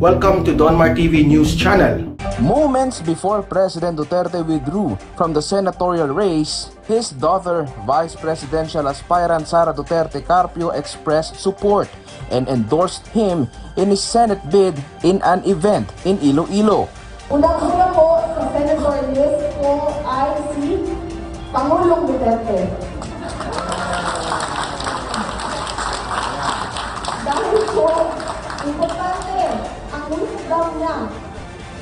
Welcome to Donmar TV News Channel. Moments before President Duterte withdrew from the senatorial race, his daughter, Vice Presidential aspirant Sara Duterte Carpio, expressed support and endorsed him in his Senate bid in an event in Iloilo. Unang-una po sa senatorial list ko ay si Pangulong Duterte. Dahil po, importante ang wisdom niya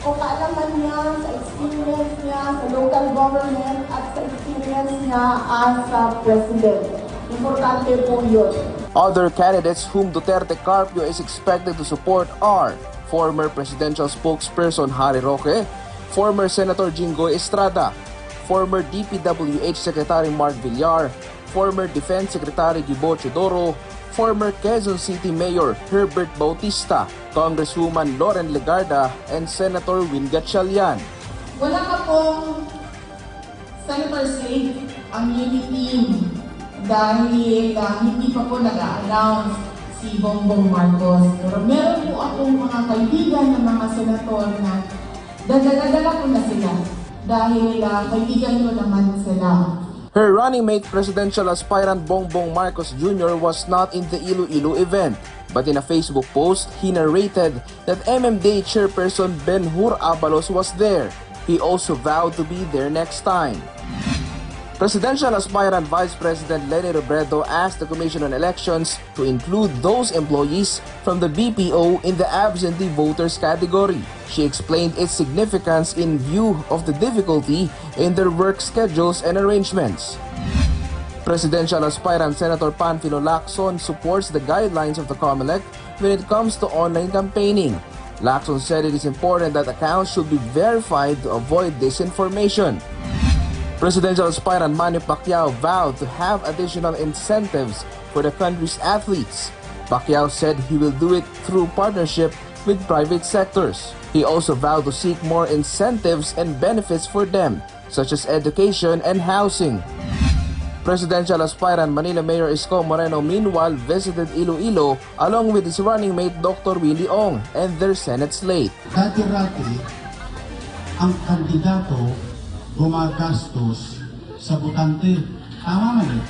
o kaalaman niya sa experience niya sa local government at sa experience niya as a president. Importante po yun. Other candidates whom Duterte Carpio is expected to support are former presidential spokesperson Harry Roque, former Senator Jinggoy Estrada, former DPWH Secretary Mark Villar, former Defense Secretary Gibo Chodoro, former Quezon City Mayor Herbert Bautista, Congresswoman Loren Legarda, and Senator Win Gatchalian. Wala pa pong Senator Slate ang unity team dahil hindi pa po nag-a-announce si Bongbong Marcos. Pero meron po akong mga kaibigan ng mga senator na dadala ko na sila dahil kaibigan ko naman sila. Her running mate presidential aspirant Bongbong Marcos Jr. was not in the Iloilo event, but in a Facebook post, he narrated that MMDA chairperson Ben-Hur Abalos was there. He also vowed to be there next time. Presidential aspirant Vice President Leni Robredo asked the Commission on Elections to include those employees from the BPO in the absentee voters category. She explained its significance in view of the difficulty in their work schedules and arrangements. Presidential aspirant Senator Panfilo Lacson supports the guidelines of the COMELEC when it comes to online campaigning. Lacson said it is important that accounts should be verified to avoid disinformation. Presidential aspirant Manny Pacquiao vowed to have additional incentives for the country's athletes. Pacquiao said he will do it through partnership with private sectors. He also vowed to seek more incentives and benefits for them, such as education and housing. Presidential aspirant Manila Mayor Isko Moreno meanwhile visited Iloilo along with his running mate Dr. Willie Ong and their Senate slate. Dati-rati, ang kandidato gumagastos sa botante. Tama man eh.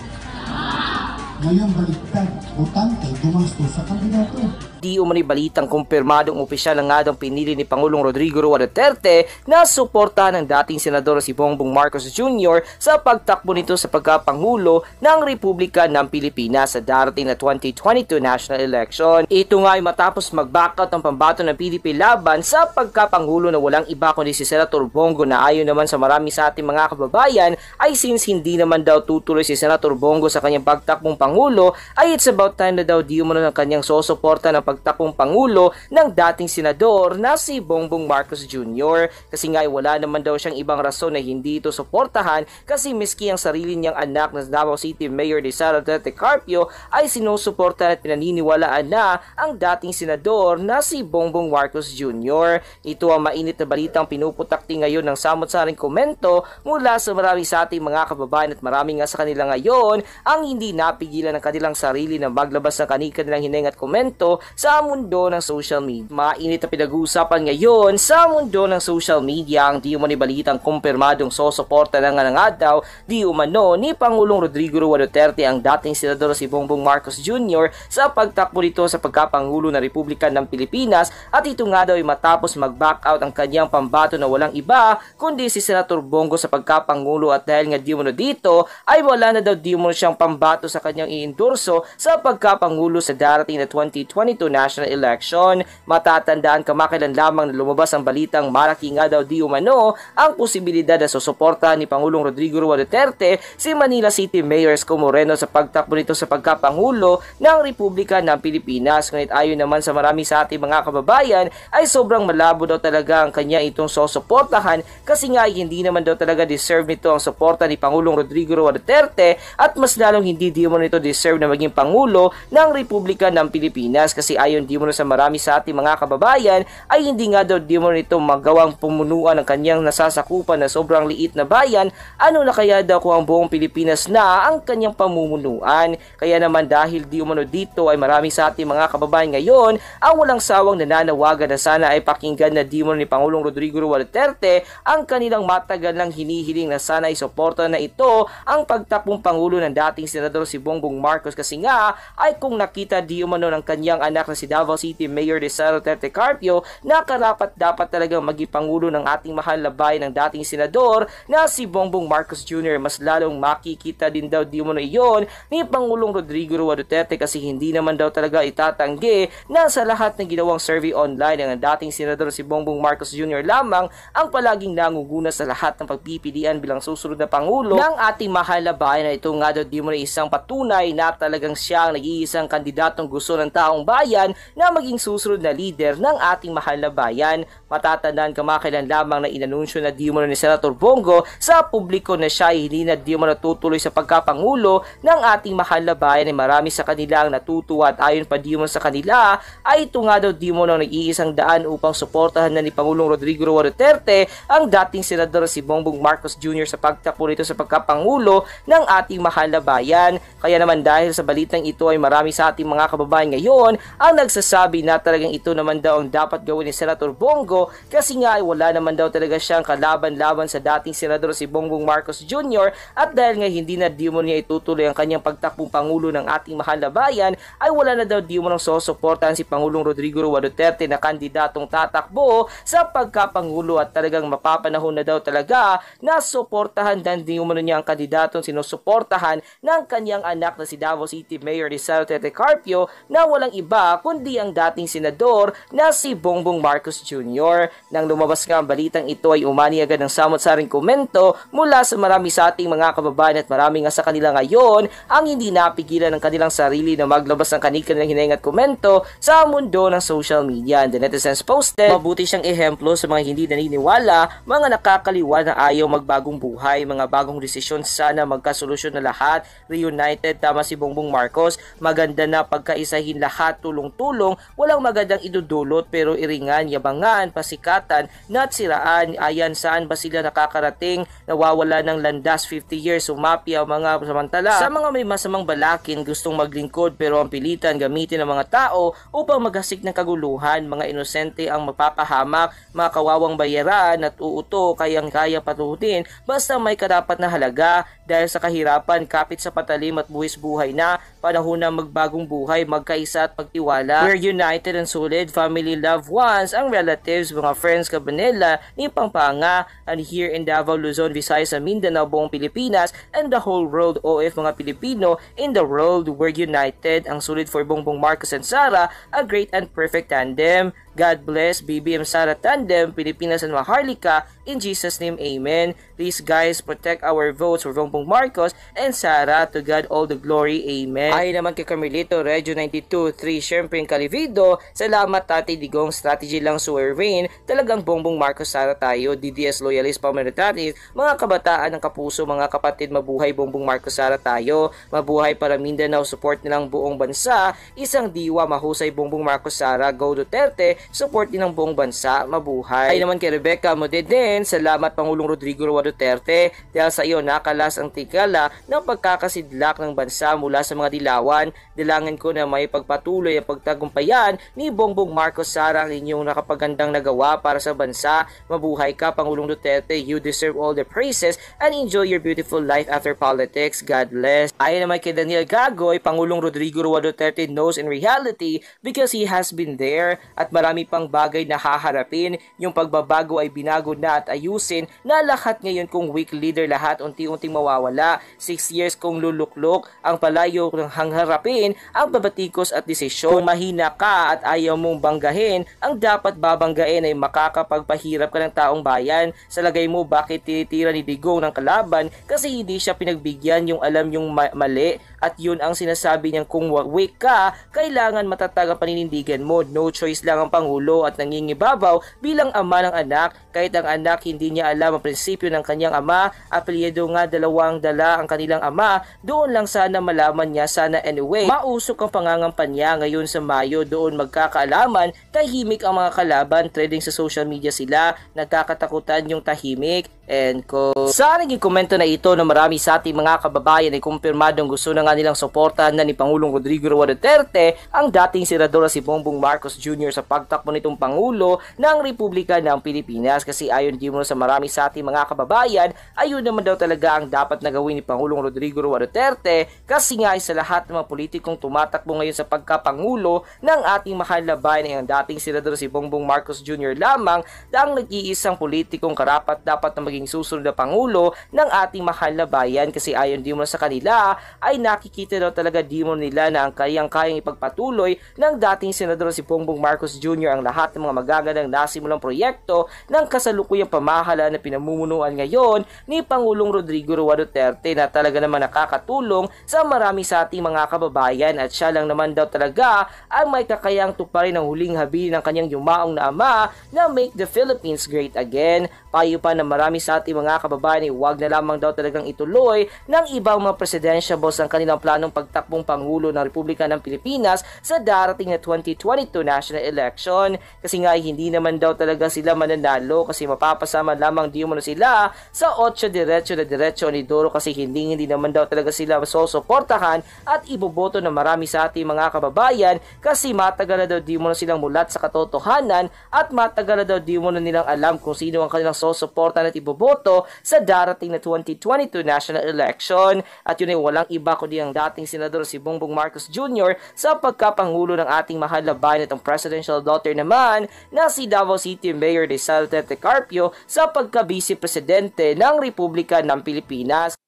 Ngayon baliktad, botante gumastos sa kandidato. Di umano'y balitang kumpirmadong opisyal na nga daw pinili ni Pangulong Rodrigo Roa Duterte na suportahan ng dating senador si Bongbong Marcos Jr. sa pagtakbo nito sa pagkapangulo ng Republika ng Pilipinas sa darating na 2022 national election. Ito nga ay matapos mag-backout ng pambato ng PDP laban sa pagkapangulo na walang iba kundi si Senator Bongo na ayon naman sa marami sa ating mga kababayan ay since hindi naman daw tutuloy si Senator Bongo sa kanyang pagtakbong pangulo ay it's about time na daw di umano ng kanyang sosuporta ng pagtakbong pangulo ng dating senador na si Bongbong Marcos Jr. Kasi nga ay wala naman daw siyang ibang rason na hindi ito suportahan kasi miski ang sarili niyang anak na Davao City Mayor ni Sara Duterte Carpio ay sinusuportahan at pinaniniwalaan na ang dating senador na si Bongbong Marcos Jr. Ito ang mainit na balitang pinuputakti ngayon ng samot-saring komento mula sa marami sa ating mga kababayan at marami nga sa kanila ngayon ang hindi napigilan ng kanilang sarili na maglabas ng kanilang hineng at komento sa mundo ng social media. Mainit na pinag-uusapan ngayon sa mundo ng social media ang di umano'y balitang kumpirmadong sosuporta na nga daw di umano ni Pangulong Rodrigo Roa Duterte ang dating senador si Bongbong Marcos Jr. sa pagtakbo nito sa pagkapangulo ng Republika ng Pilipinas at ito nga daw ay matapos mag-back out ang kanyang pambato na walang iba kundi si Senator Bongo sa pagkapangulo at dahil nga di umano dito ay wala na daw di umano siyang pambato sa kanyang iendorso sa pagkapangulo sa darating na 2022 national election. Matatandaan kamakailan lamang na lumabas ang balitang malaki nga daw di umano ang posibilidad na susuporta ni Pangulong Rodrigo Roa Duterte si Manila City Mayor Isko Moreno sa pagtakbo nito sa pagkapangulo ng Republika ng Pilipinas. Ngunit ayon naman sa marami sa ating mga kababayan ay sobrang malabo daw talaga ang kanya itong susuportahan kasi nga ay hindi naman daw talaga deserve nito ang suporta ni Pangulong Rodrigo Roa Duterte at mas lalong hindi di umano nito deserve na maging Pangulo ng Republika ng Pilipinas kasi ayon di mo sa marami sa ating mga kababayan ay hindi nga daw di mo nito magawang pumunuan ng kanyang nasasakupan na sobrang liit na bayan. Ano na kaya daw kung ang buong Pilipinas na ang kanyang pamumunuan? Kaya naman dahil di umano dito ay marami sa ating mga kababayan ngayon ang walang sawang nananawagan na sana ay pakinggan na di mo ni Pangulong Rodrigo Roa Duterte ang kanilang matagal ng hinihiling na sana ay suporta na ito ang pagtakbong Pangulo ng dating Senador si Bongbong Marcos, kasi nga ay kung nakita di umano ng kanyang anak na si Davao City Mayor Sara Duterte Carpio na karapat dapat talagang maging Pangulo ng ating mahal na bayan ng dating Senador na si Bongbong Marcos Jr. Mas lalong makikita din daw di umano iyon ni Pangulong Rodrigo Roa Duterte, kasi hindi naman daw talaga itatanggi na sa lahat ng ginawang survey online ng dating Senador si Bongbong Marcos Jr. lamang ang palaging nangunguna sa lahat ng pagpipilian bilang susunod na Pangulo ng ating mahal na bayan, na ito nga daw di mo na isang patunay na talagang siya ang nag-iisang kandidatong gusto ng taong bayan na maging susunod na leader ng ating mahal na bayan. Matatandaan kamakailan lamang na inanunsyo na di mo na ni Senator Bongo sa publiko na siya ay hindi na di mo natutuloy sa pagkapangulo ng ating mahal na bayan, ay marami sa kanila ang natutuwa at ayon pa di mo sa kanila ay ito nga daw di mo na nag-iisang daan upang suportahan na ni Pangulong Rodrigo Roa Duterte ang dating Senador si Bongbong Marcos Jr. sa pagtakbo nito sa pagkapangulo ng ating mahal na bayan. Kaya naman dahil sa balitang ito ay marami sa ating mga kababayan ngayon ang nagsasabi na talagang ito naman daw ang dapat gawin ni Senator Bongo, kasi nga ay wala naman daw talaga siyang kalaban-laban sa dating Senador si Bongbong Marcos Jr. at dahil nga hindi na di mo niya itutuloy ang kanyang pagtakbong Pangulo ng ating mahal na bayan ay wala na daw di mo nang susuportahan si Pangulong Rodrigo Roa Duterte na kandidatong tatakbo sa pagkapangulo, at talagang mapapanahon na daw talaga na suportahan dan di mo niya ang kandidatong sinusuportahan ng kanyang anak na si Davao City Mayor Sara Duterte Carpio na walang iba kundi ang dating senador na si Bongbong Marcos Jr. Nang lumabas nga ang balitang ito ay umani agad ng samot-saring komento mula sa marami sa ating mga kababayan, at marami nga sa kanila ngayon ang hindi napigilan ng kanilang sarili na maglabas ng kanilang hineng at komento sa mundo ng social media. And the netizens posted, mabuti siyang ehemplo sa mga hindi naniniwala, mga nakakaliwa na ayaw magbagong buhay, mga bagong desisyon, sana magkasolusyon na lahat, reunited, tama si Bongbong Marcos, maganda na pagkaisahin lahat, tulong-tulong, walang magandang idudulot pero iringan, yabangan, pasikatan, natsiraan, ayan saan ba sila nakakarating, nawawala ng landas 50 years, sumapi ang mga samantala sa mga may masamang balakin, gustong maglingkod pero ang pilitan gamitin ng mga tao upang maghasik ng kaguluhan, mga inosente ang mapapahamak, mga kawawang bayaran at uuto kayang-kaya patutin basta may karapat na halaga, dahil sa kahirapan, kapit sa patalim at buwis buhay na, panahon na magbagong buhay, magkaisa at pagtiwala. We're united and solid, family, loved ones, ang relatives, mga friends, kabanela, ni Pampanga, and here in Davao, Luzon, Visayas, Mindanao, buong Pilipinas, and the whole world, OF mga Pilipino in the world, we're united, ang solid for Bongbong Marcos and Sara, a great and perfect tandem. God bless BBM Sara Tandem, Pilipinas and Maharlika, in Jesus' name, amen. Please guys, protect our votes for Bongbong Marcos and Sara, to God all the glory, amen. Ay naman kay Carmelito, Regio 92.3, syempre yung Calivido, salamat Tati Digong, strategy lang Suwer Rain, talagang Bongbong Marcos Sara tayo, DDS loyalist, pamanitatis, mga kabataan ng kapuso, mga kapatid, mabuhay Bongbong Marcos Sara tayo, mabuhay para Mindanao, support nilang buong bansa, isang diwa, mahusay Bongbong Marcos Sara, go Duterte, support din ng buong bansa, mabuhay. Ay naman kay Rebecca Modeden, salamat Pangulong Rodrigo Roa Duterte, dahil sa iyo nakalas ang tigala ng pagkakasidlak ng bansa mula sa mga dilawan. Dilangin ko na may pagpatuloy ang pagtagumpayan ni Bongbong Marcos Sara ang inyong nakapagandang nagawa para sa bansa. Mabuhay ka Pangulong Duterte, you deserve all the praises and enjoy your beautiful life after politics. God bless. Ay naman kay Daniel Gagoy, Pangulong Rodrigo Roa Duterte knows in reality because he has been there, at marami pang bagay na haharapin. Yung pagbabago ay binago na at ayusin na lahat ngayon kung weak leader, lahat unti-unting mawawala. 6 years kung luluklok ang palayo ng hangharapin ang babatikos at desisyon. Kung mahina ka at ayaw mong banggahin, ang dapat babanggain ay makakapagpahirap ka ng taong bayan. Sa lagay mo, bakit tinitira ni Digong ng kalaban? Kasi hindi siya pinagbigyan yung alam yung mali, at yun ang sinasabi niyang kung weak ka, kailangan matatag ang paninindigan mo. No choice lang ang Pangulo at nangingibabaw bilang ama ng anak kahit ang anak hindi niya alam ang prinsipyo ng kanyang ama. Apelyido nga dalawang dala ang kanilang ama, doon lang sana malaman niya sana anyway. Mausok ang pangangampanya ngayon sa Mayo, doon magkakaalaman. Tahimik ang mga kalaban, trending sa social media sila, nagkakatakutan yung tahimik. And sa naging komento na ito na marami sa ating mga kababayan ay kumpirmadong gusto na nga nilang suportahan na ni Pangulong Rodrigo Roa Duterte ang dating senador si Bongbong Marcos Jr. sa pagtakbo nitong Pangulo ng Republika ng Pilipinas, kasi ayon din mo sa marami sa ating mga kababayan, ayun naman daw talaga ang dapat na gawin ni Pangulong Rodrigo Roa Duterte, kasi nga sa lahat ng mga politikong tumatakbo ngayon sa pagkapangulo ng ating mahal na bayan ay ang dating senador si Bongbong Marcos Jr. lamang ang nag-iisang politikong karapat dapat na maging susunod na Pangulo ng ating mahal na bayan, kasi ayon din mo sa kanila ay nakikita daw talaga di mo nila na ang kayang-kayang ipagpatuloy ng dating senador si Bongbong Marcos Jr. ang lahat ng mga magagandang nasimulang proyekto ng kasalukuyang pamahalaan na pinamumunuan ngayon ni Pangulong Rodrigo Roa Duterte, na talaga naman nakakatulong sa marami sa ating mga kababayan, at siya lang naman daw talaga ang may kakayang tuparin ang huling habili ng kanyang yumaong na ama na Make the Philippines Great Again. Payo pa na marami sa ating mga kababayan ay huwag na lamang daw talagang ituloy ng ibang mga presidentiables ang kanilang planong pagtakbong Pangulo ng Republika ng Pilipinas sa darating na 2022 national election, kasi nga hindi naman daw talaga sila mananalo, kasi mapapasama lamang di mo sila sa 8 diretso ni Doro, kasi hindi naman daw talaga sila masusuportahan at iboboto ng marami sa ating mga kababayan, kasi matagal na daw di mo silang mulat sa katotohanan at matagal na daw di mo nilang alam kung sino ang kanilang susuportahan at iboboto sa darating na 2022 national election. At yun ay walang iba kundi ang dating senador si Bongbong Marcos Jr. sa pagkapangulo ng ating mahal na bayan, at ang presidential daughter naman na si Davao City Mayor Rizal Tete Carpio sa pagka-vice presidente ng Republika ng Pilipinas.